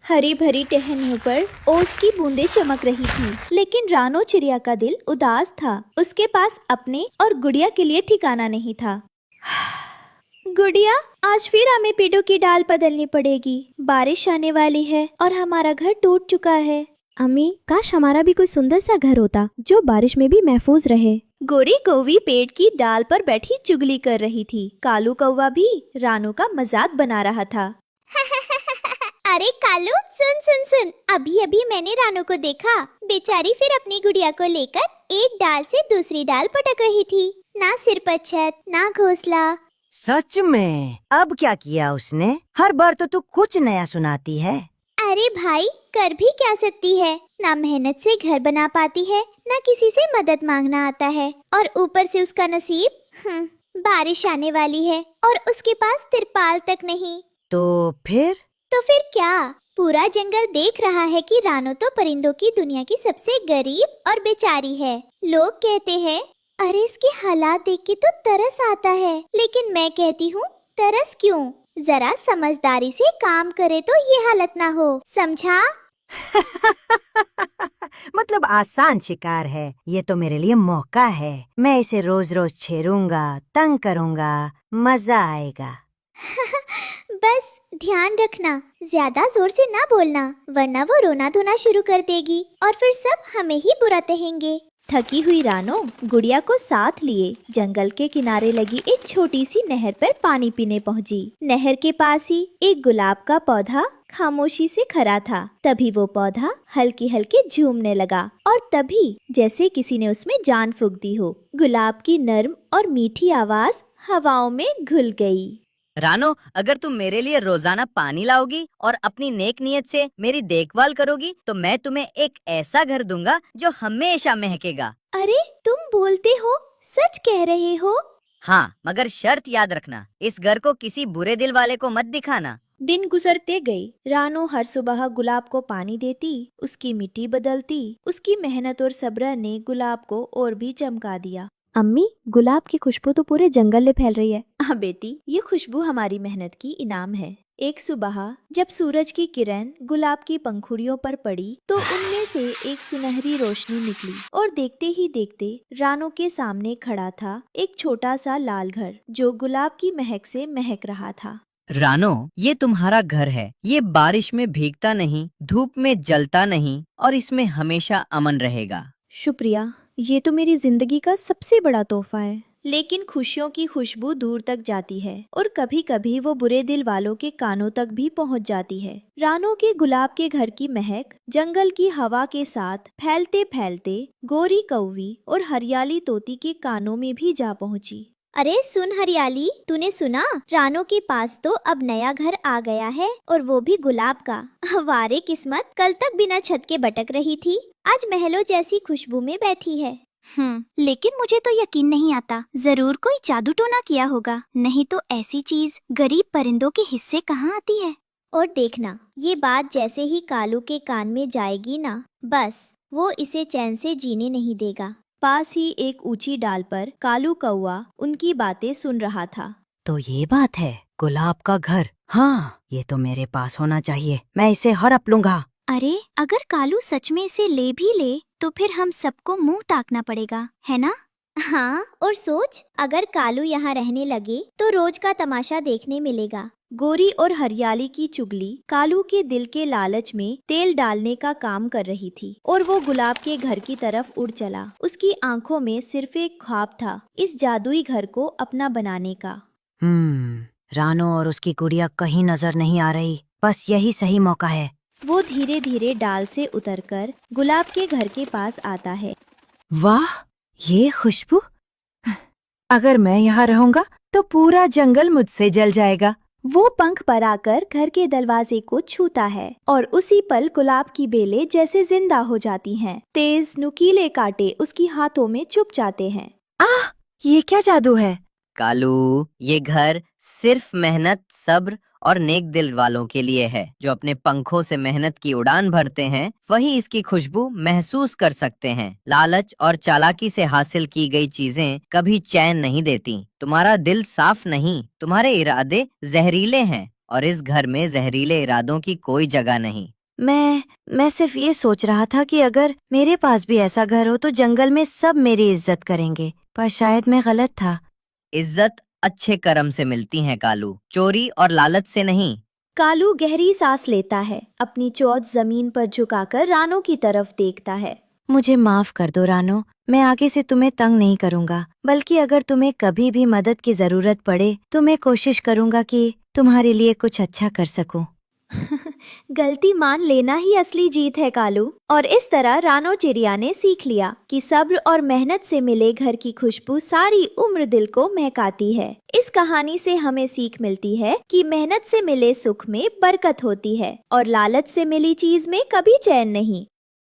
हरी भरी टहनियों पर ओस की बूंदें चमक रही थी, लेकिन रानो चिड़िया का दिल उदास था। उसके पास अपने और गुड़िया के लिए ठिकाना नहीं था। गुड़िया, आज फिर हमें पेड़ों की डाल बदलनी पड़ेगी। बारिश आने वाली है और हमारा घर टूट चुका है। अम्मी, काश हमारा भी कोई सुंदर सा घर होता जो बारिश में भी महफूज रहे। गोरी कौवी पेड़ की डाल पर बैठी चुगली कर रही थी। कालू कौवा भी रानो का मजाक बना रहा था। अरे कालू, सुन सुन सुन, अभी अभी मैंने रानो को देखा। बेचारी फिर अपनी गुड़िया को लेकर एक डाल से दूसरी डाल पटक रही थी। ना सिर पर छत, ना घोंसला। सच में? अब क्या किया उसने? हर बार तो तू कुछ नया सुनाती है। अरे भाई, कर भी क्या सकती है। ना मेहनत से घर बना पाती है, ना किसी से मदद मांगना आता है, और ऊपर से उसका नसीब बारिश आने वाली है और उसके पास तिरपाल तक नहीं। तो फिर क्या? पूरा जंगल देख रहा है कि रानो तो परिंदों की दुनिया की सबसे गरीब और बेचारी है। लोग कहते हैं, अरे इसके हालात देख के तो तरस आता है, लेकिन मैं कहती हूँ, तरस क्यों? जरा समझदारी से काम करे तो ये हालत ना हो, समझा? मतलब आसान शिकार है। ये तो मेरे लिए मौका है। मैं इसे रोज रोज छेड़ूंगा, तंग करूंगा, मजा आएगा। बस ध्यान रखना, ज्यादा जोर से ना बोलना, वरना वो रोना धोना शुरू कर देगी और फिर सब हमें ही बुरा कहेंगे। थकी हुई रानो गुड़िया को साथ लिए जंगल के किनारे लगी एक छोटी सी नहर पर पानी पीने पहुंची। नहर के पास ही एक गुलाब का पौधा खामोशी से खड़ा था। तभी वो पौधा हल्की हल्की झूमने लगा और तभी जैसे किसी ने उसमें जान फूंक दी हो। गुलाब की नर्म और मीठी आवाज हवाओं में घुल गई। रानो, अगर तुम मेरे लिए रोजाना पानी लाओगी और अपनी नेक नियत से मेरी देखभाल करोगी तो मैं तुम्हें एक ऐसा घर दूंगा जो हमेशा महकेगा। अरे तुम बोलते हो? सच कह रहे हो? हाँ, मगर शर्त याद रखना, इस घर को किसी बुरे दिल वाले को मत दिखाना। दिन गुजरते गए। रानो हर सुबह गुलाब को पानी देती, उसकी मिट्टी बदलती। उसकी मेहनत और सब्र ने गुलाब को और भी चमका दिया। अम्मी, गुलाब की खुशबू तो पूरे जंगल में फैल रही है। हाँ बेटी, ये खुशबू हमारी मेहनत की इनाम है। एक सुबह जब सूरज की किरण गुलाब की पंखुड़ियों पर पड़ी तो उनमें से एक सुनहरी रोशनी निकली और देखते ही देखते रानो के सामने खड़ा था एक छोटा सा लाल घर जो गुलाब की महक से महक रहा था। रानो, ये तुम्हारा घर है। ये बारिश में भीगता नहीं, धूप में जलता नहीं और इसमें हमेशा अमन रहेगा। शुक्रिया, ये तो मेरी जिंदगी का सबसे बड़ा तोहफा है। लेकिन खुशियों की खुशबू दूर तक जाती है और कभी कभी वो बुरे दिल वालों के कानों तक भी पहुंच जाती है। रानो के गुलाब के घर की महक जंगल की हवा के साथ फैलते फैलते गोरी कौवी और हरियाली तोती के कानों में भी जा पहुंची। अरे सुन हरियाली, तूने सुना? रानो के पास तो अब नया घर आ गया है और वो भी गुलाब का। वारे किस्मत, कल तक बिना छत के भटक रही थी, आज महलों जैसी खुशबू में बैठी है। लेकिन मुझे तो यकीन नहीं आता, जरूर कोई जादू टोना किया होगा, नहीं तो ऐसी चीज गरीब परिंदों के हिस्से कहाँ आती है। और देखना, ये बात जैसे ही कालू के कान में जाएगी ना, बस वो इसे चैन से जीने नहीं देगा। पास ही एक ऊंची डाल पर कालू कौवा उनकी बातें सुन रहा था। तो ये बात है, गुलाब का घर। हाँ, ये तो मेरे पास होना चाहिए। मैं इसे हड़प लूंगा। अरे अगर कालू सच में इसे ले भी ले तो फिर हम सबको मुंह ताकना पड़ेगा, है ना? हाँ, और सोच, अगर कालू यहाँ रहने लगे तो रोज का तमाशा देखने मिलेगा। गोरी और हरियाली की चुगली कालू के दिल के लालच में तेल डालने का काम कर रही थी और वो गुलाब के घर की तरफ उड़ चला। उसकी आंखों में सिर्फ एक ख्वाब था, इस जादुई घर को अपना बनाने का। रानो और उसकी गुड़िया कहीं नजर नहीं आ रही। बस यही सही मौका है। वो धीरे धीरे डाल से उतरकर गुलाब के घर के पास आता है। वाह, ये खुशबू! अगर मैं यहाँ रहूंगा तो पूरा जंगल मुझसे जल जाएगा। वो पंख फैलाकर घर के दरवाजे को छूता है और उसी पल गुलाब की बेलें जैसे जिंदा हो जाती हैं। तेज नुकीले कांटे उसकी हाथों में चुभ जाते हैं। आह, ये क्या जादू है? कालू, ये घर सिर्फ मेहनत, सब्र और नेक दिल वालों के लिए है। जो अपने पंखों से मेहनत की उड़ान भरते हैं वही इसकी खुशबू महसूस कर सकते हैं। लालच और चालाकी से हासिल की गई चीजें कभी चैन नहीं देती। तुम्हारा दिल साफ नहीं, तुम्हारे इरादे जहरीले हैं और इस घर में जहरीले इरादों की कोई जगह नहीं। मैं सिर्फ ये सोच रहा था कि अगर मेरे पास भी ऐसा घर हो तो जंगल में सब मेरी इज्जत करेंगे, पर शायद मैं गलत था। इज्जत अच्छे कर्म से मिलती है कालू, चोरी और लालच से नहीं। कालू गहरी सांस लेता है, अपनी चोंच जमीन पर झुकाकर रानो की तरफ देखता है। मुझे माफ कर दो रानो, मैं आगे से तुम्हें तंग नहीं करूंगा, बल्कि अगर तुम्हें कभी भी मदद की जरूरत पड़े तो मैं कोशिश करूंगा कि तुम्हारे लिए कुछ अच्छा कर सकूं। गलती मान लेना ही असली जीत है कालू। और इस तरह रानो चिड़िया ने सीख लिया कि सब्र और मेहनत से मिले घर की खुशबू सारी उम्र दिल को महकाती है। इस कहानी से हमें सीख मिलती है कि मेहनत से मिले सुख में बरकत होती है और लालच से मिली चीज में कभी चैन नहीं।